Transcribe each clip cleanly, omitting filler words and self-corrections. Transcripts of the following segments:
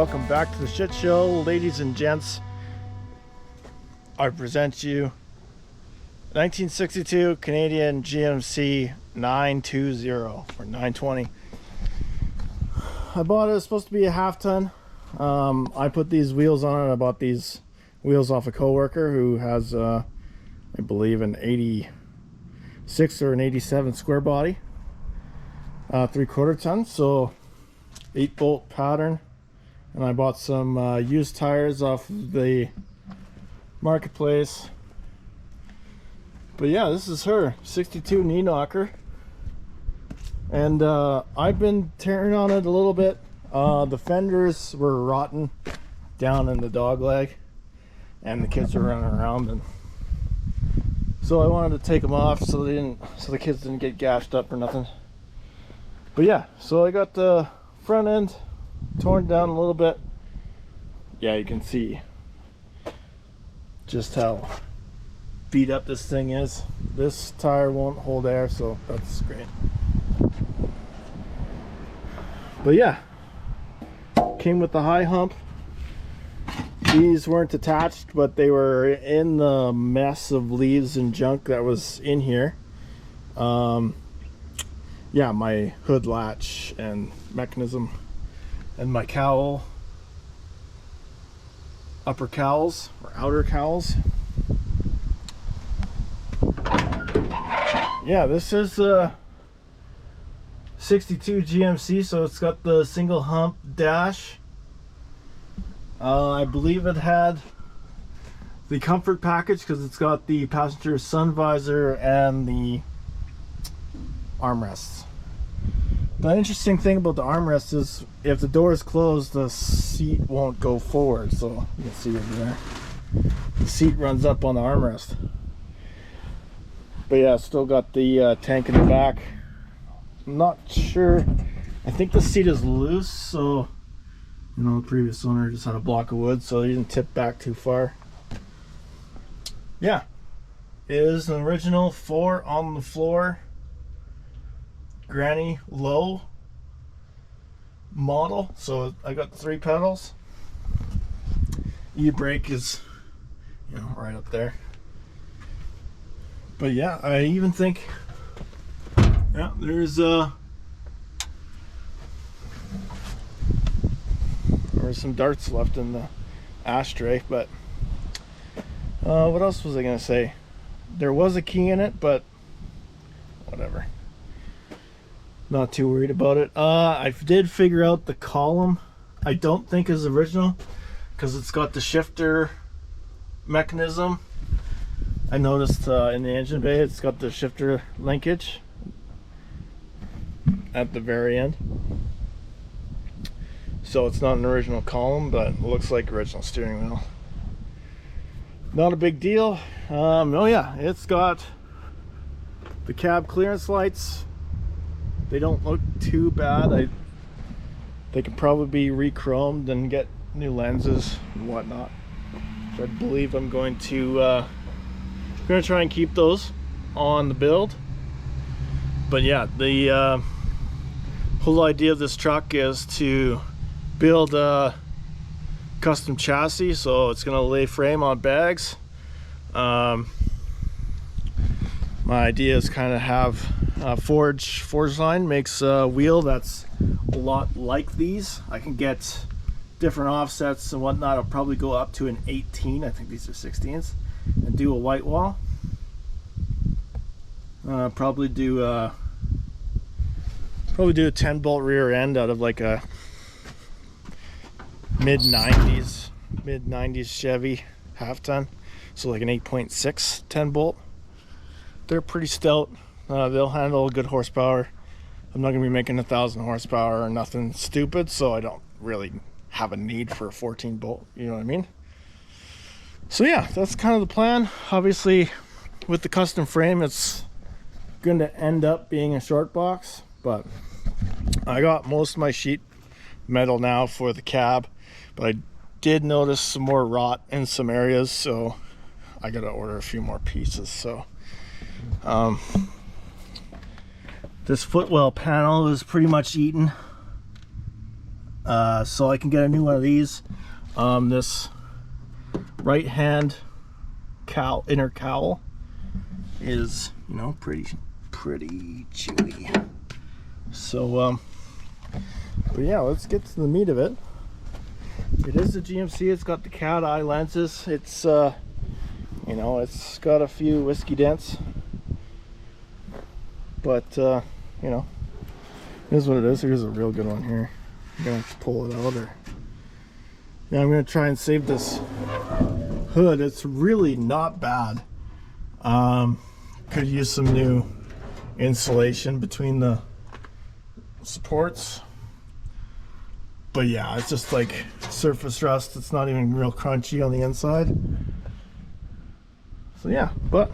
Welcome back to the shit show, ladies and gents. I present you 1962 Canadian GMC 920 or 920. I bought it. It's supposed to be a half ton. I put these wheels on it. I bought these wheels off a coworker who has, I believe, an 86 or an 87 square body, 3/4 ton. So 8-bolt pattern. And I bought some used tires off the marketplace. But yeah, this is her 62 knee knocker, and I've been tearing on it a little bit. The fenders were rotten down in the dog leg, and the kids were running around, and so I wanted to take them off so the kids didn't get gashed up or nothing. But yeah, so I got the front end torn down a little bit. Yeah, you can see just how beat up this thing is. This tire won't hold air, so that's great. But yeah, came with the high hump. These weren't attached, but they were in the mess of leaves and junk that was in here. Yeah, my hood latch and mechanism and my cowl, upper cowls or outer cowls. Yeah, this is a 62 GMC, so it's got the single hump dash. I believe it had the comfort package because it's got the passenger sun visor and the armrests. The interesting thing about the armrest is if the door is closed, the seat won't go forward. So you can see over there, the seat runs up on the armrest. But yeah, still got the tank in the back. I'm not sure. I think the seat is loose, so you know, the previous owner just had a block of wood, so he didn't tip back too far. Yeah, it is an original 4 on the floor granny low model. So I got the 3 pedals. E-brake is, you know, right up there. But yeah, I even think, yeah, there's some darts left in the ashtray. But what else was I gonna say? There was a key in it, but whatever. Not too worried about it. I did figure out the column. I don't think is original because it's got the shifter mechanism. I noticed in the engine bay it's got the shifter linkage at the very end. So it's not an original column, but it looks like original steering wheel. Not a big deal. Oh yeah, it's got the cab clearance lights. They don't look too bad. They could probably be re-chromed and get new lenses and whatnot. So I believe I'm going to try and keep those on the build. But yeah, the whole idea of this truck is to build a custom chassis, so it's gonna lay frame on bags. My idea is kind of have Forge line makes a wheel that's a lot like these. I can get different offsets and whatnot. I'll probably go up to an 18. I think these are 16s, and do a white wall. Probably do a 10-bolt rear end out of like a mid 90s Chevy half ton, so like an 8.6 10-bolt. They're pretty stout. They'll handle good horsepower. I'm not gonna be making 1,000 horsepower or nothing stupid, so I don't really have a need for a 14-bolt, you know what I mean? So yeah, that's kind of the plan. Obviously with the custom frame it's going to end up being a short box, but I got most of my sheet metal now for the cab, but I did notice some more rot in some areas, so I gotta order a few more pieces. So this footwell panel is pretty much eaten. so I can get a new one of these. This right hand inner cowl is, you know, pretty chewy. So but yeah, let's get to the meat of it. It is a GMC. It's got the cat eye lenses. It's you know, it's got a few whiskey dents, but you know, here's what it is. Here's a real good one here. I'm gonna have to pull it out, or yeah, I'm gonna try and save this hood. It's really not bad. Could use some new insulation between the supports, but yeah, it's just like surface rust. It's not even real crunchy on the inside. So yeah, but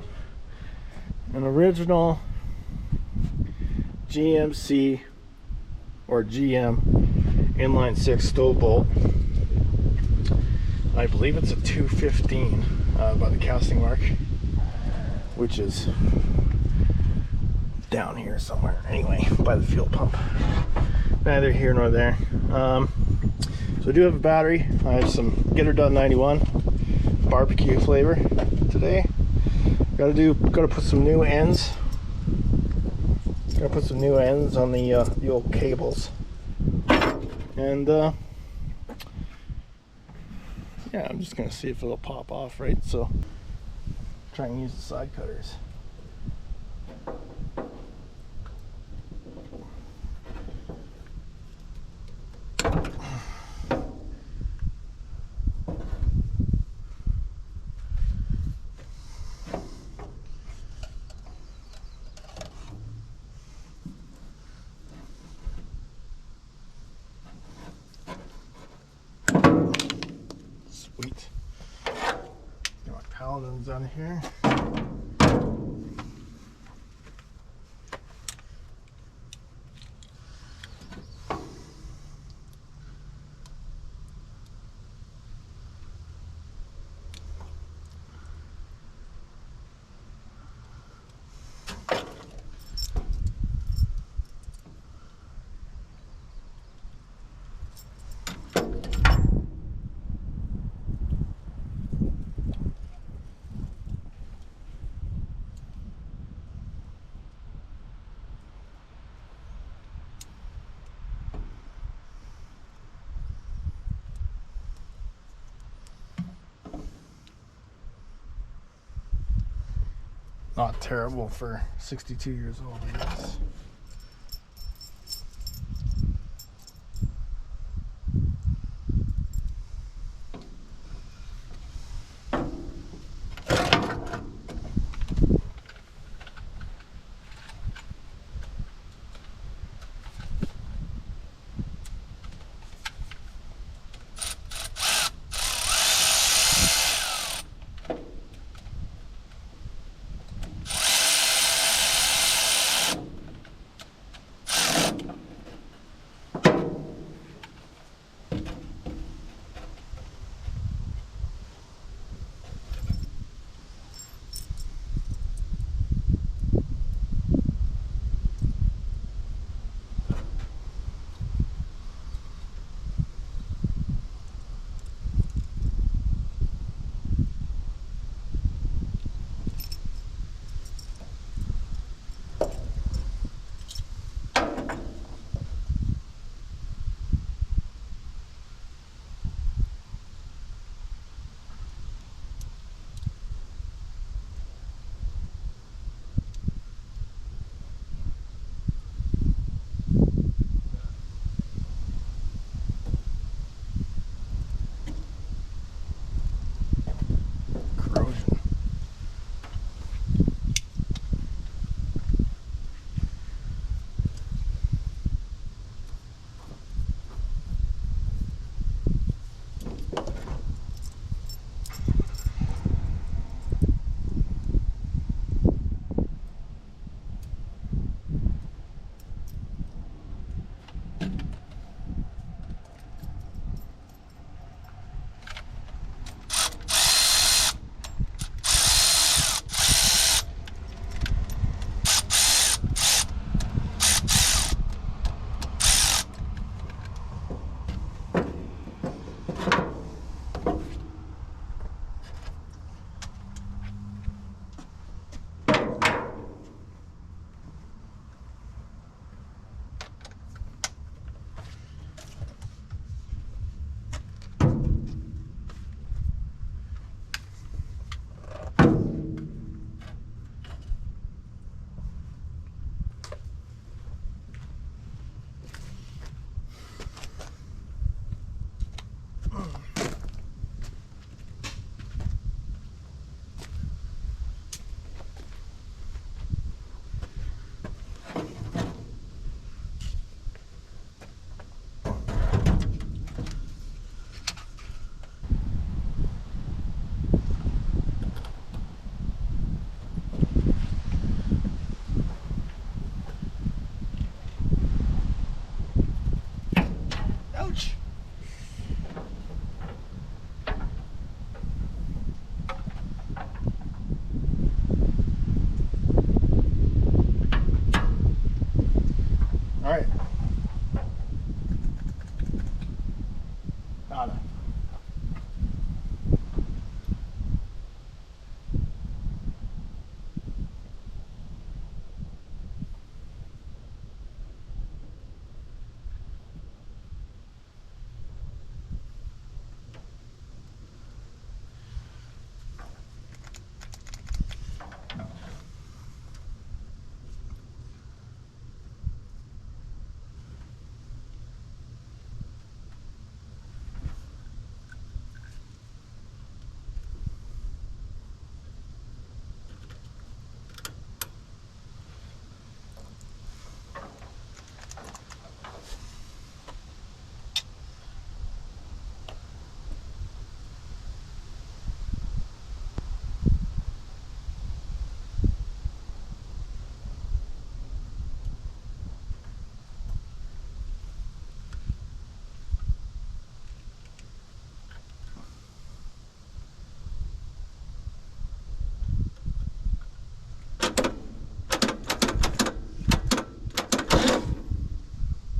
an original GMC or GM inline 6 stove bolt. I believe it's a 215 by the casting mark, which is down here somewhere. Anyway, by the fuel pump. Neither here nor there. So I do have a battery. I have some Get Her Done 91 barbecue flavor today. Gotta put some new ends. Gotta put some new ends on the old cables. And yeah, I'm just gonna see if it'll pop off, right? So try and use the side cutters. Sweet. Got my paladins on here. Not terrible for 62 years old, I guess. Ouch! All right. Got it.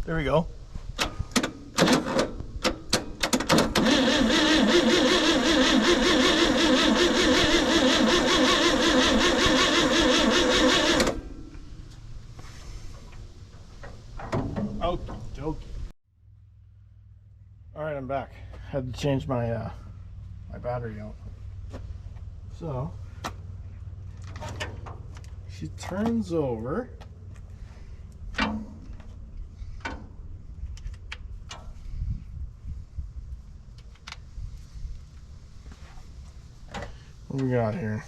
There we go. Okie dokie. All right, I'm back. Had to change my my battery out. So she turns over. What we got here?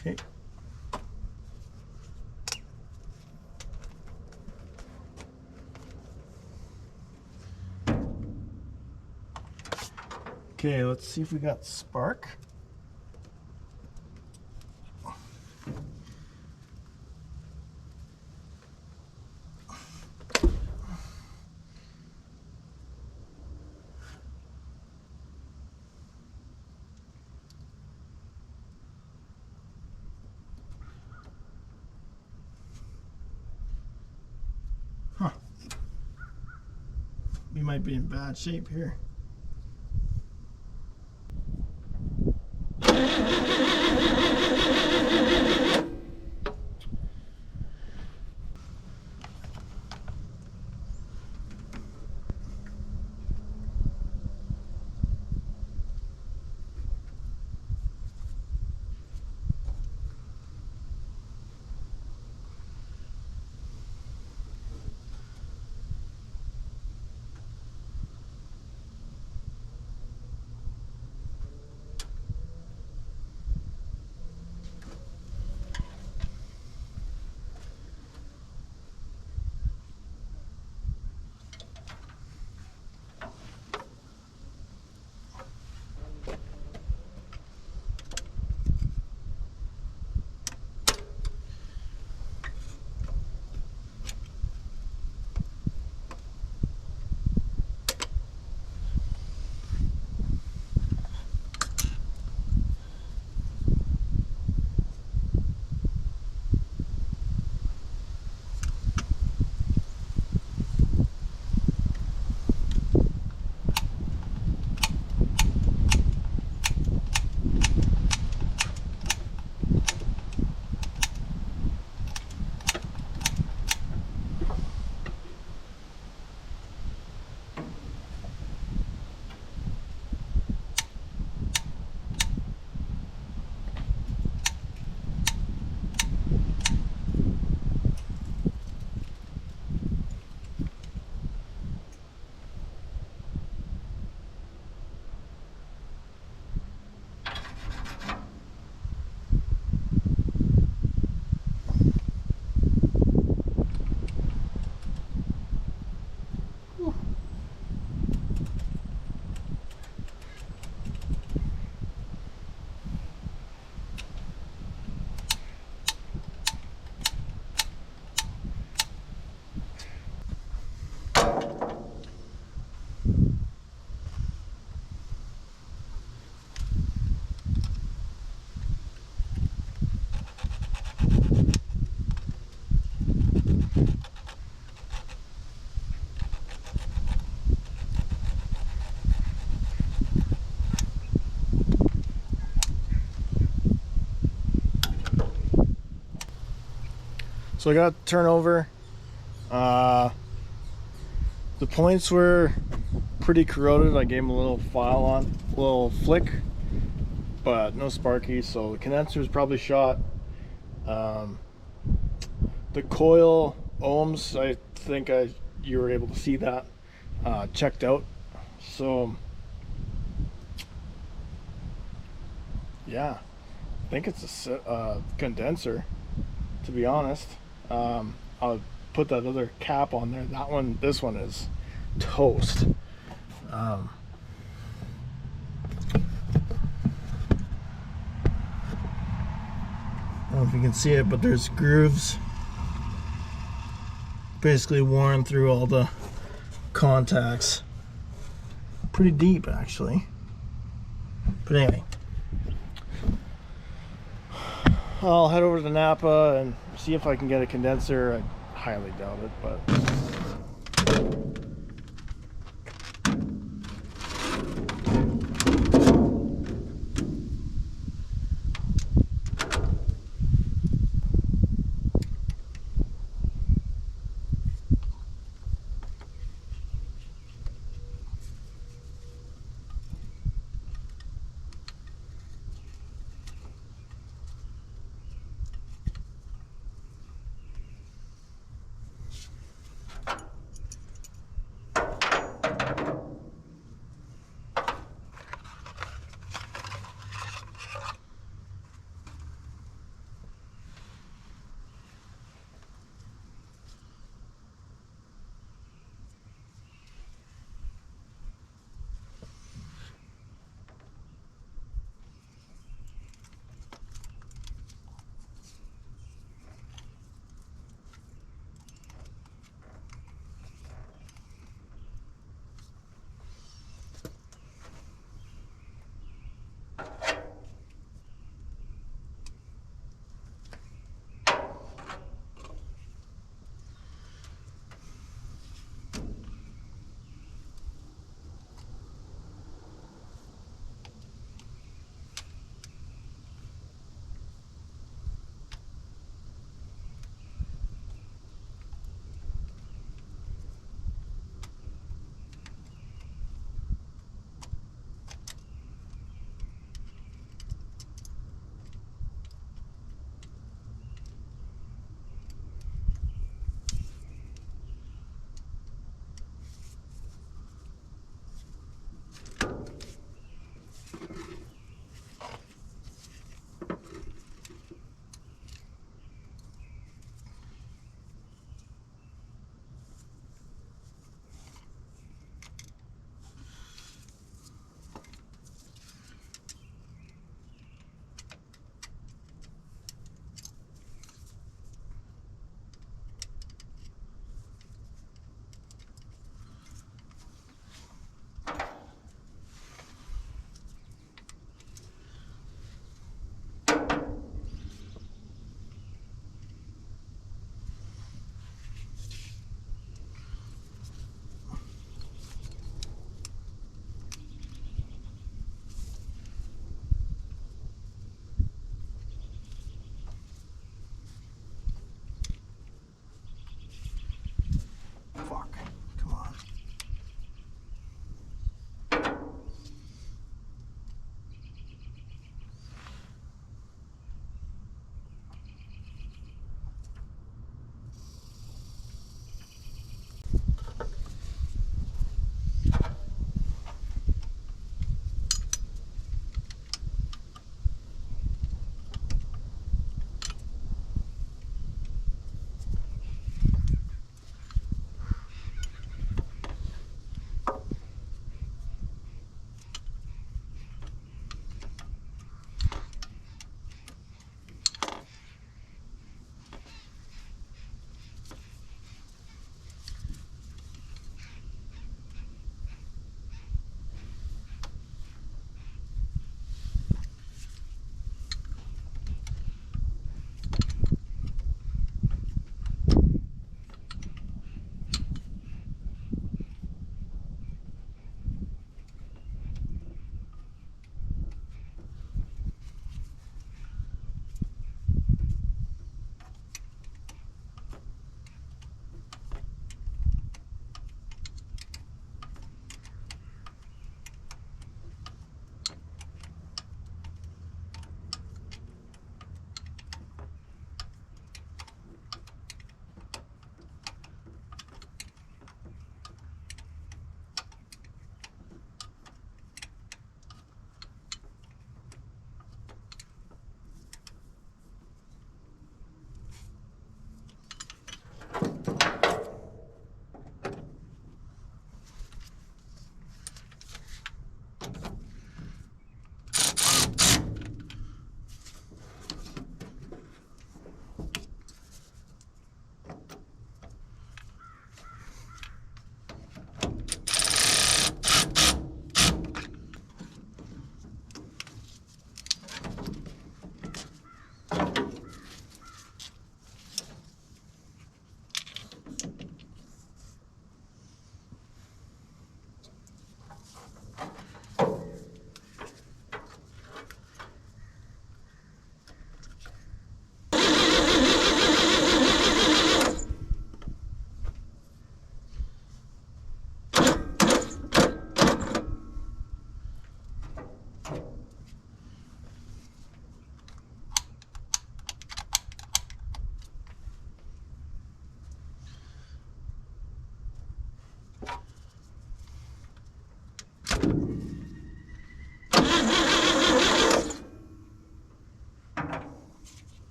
Okay. Okay, let's see if we got spark. Huh. We might be in bad shape here. So I got turnover. The points were pretty corroded. I gave them a little file on, a little flick, but no sparky. So the condenser is probably shot. The coil ohms, I think you were able to see that checked out. So yeah, I think it's a condenser, to be honest. I'll put that other cap on there. This one is toast. I don't know if you can see it, but there's grooves basically worn through all the contacts. Pretty deep, actually. But anyway, I'll head over to Napa and see if I can get a condenser. I highly doubt it, but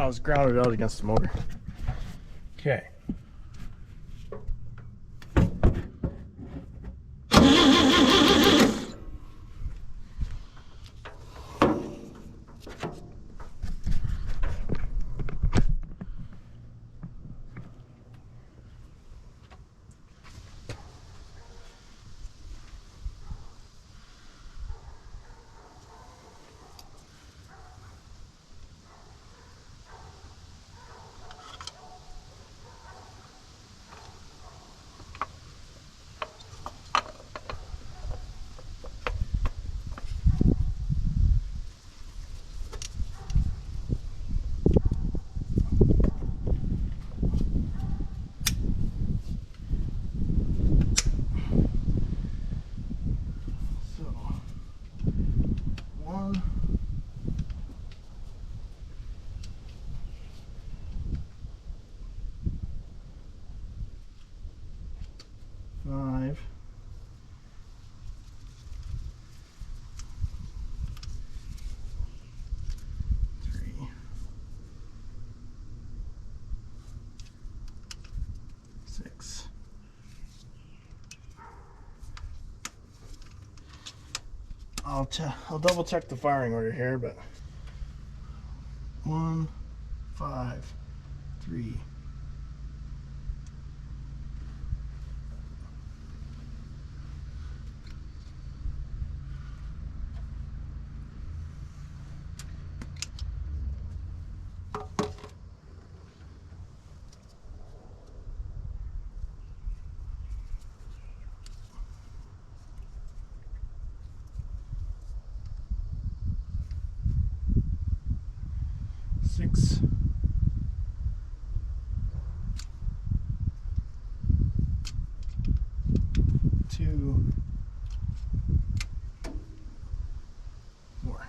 I was grounded out against the motor. Okay. Five, 3, 6. I'll double check the firing order here, but 1, 5, 3. Six, 2, 4.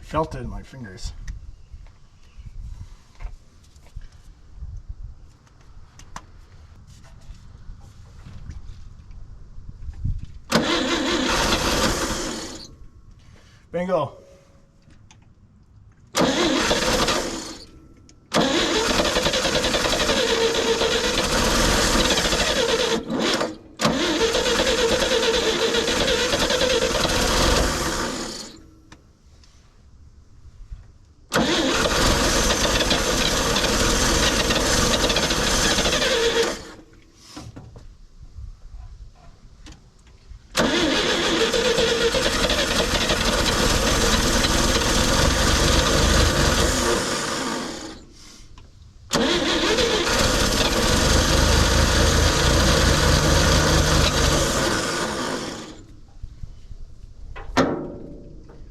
Felt it in my fingers. Bingo.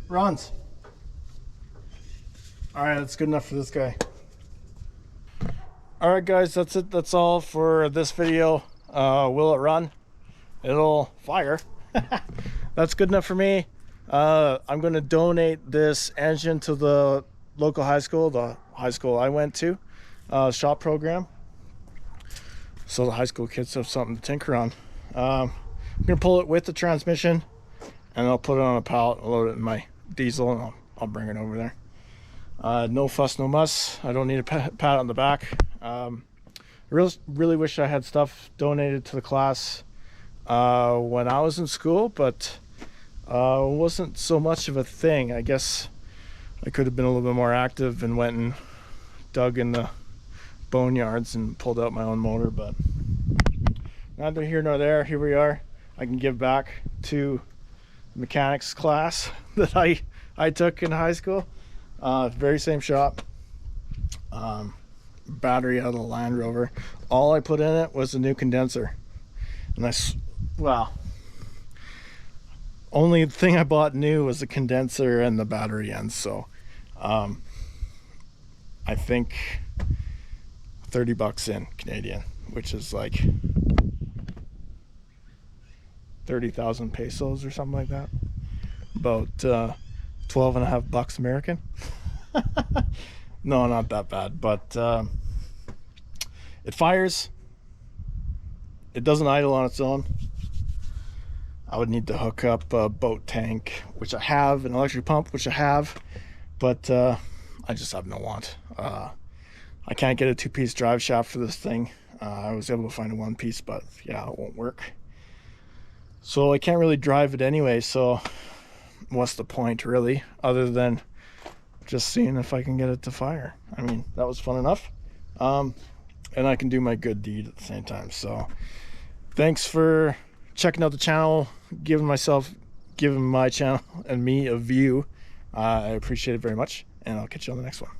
Runs. Alright, that's good enough for this guy. Alright guys, that's it. That's all for this video. Will it run? It'll fire. That's good enough for me. I'm going to donate this engine to the local high school, the high school I went to, shop program, so the high school kids have something to tinker on. I'm going to pull it with the transmission, and I'll put it on a pallet, load it in my diesel, and I'll bring it over there. No fuss, no muss. I don't need a pat on the back. Really wish I had stuff donated to the class when I was in school, but wasn't so much of a thing. I guess I could have been a little bit more active and went and dug in the boneyards and pulled out my own motor, but neither here nor there. Here we are. I can give back to the mechanics class that I I took in high school. Very same shop. Battery out of the Land Rover. All I put in it was a new condenser. And well, only thing I bought new was the condenser and the battery ends. So I think $30 in Canadian, which is like 30,000 pesos or something like that. About 12 and a half bucks American. No, not that bad, but it fires. It doesn't idle on its own. I would need to hook up a boat tank, which I have, an electric pump, which I have, but I just have no want. I can't get a 2-piece drive shaft for this thing. I was able to find a 1-piece, but yeah, it won't work. So I can't really drive it anyway, so what's the point really, other than just seeing if I can get it to fire. I mean, that was fun enough. And I can do my good deed at the same time. So thanks for checking out the channel, giving my channel and me a view. I appreciate it very much, and I'll catch you on the next one.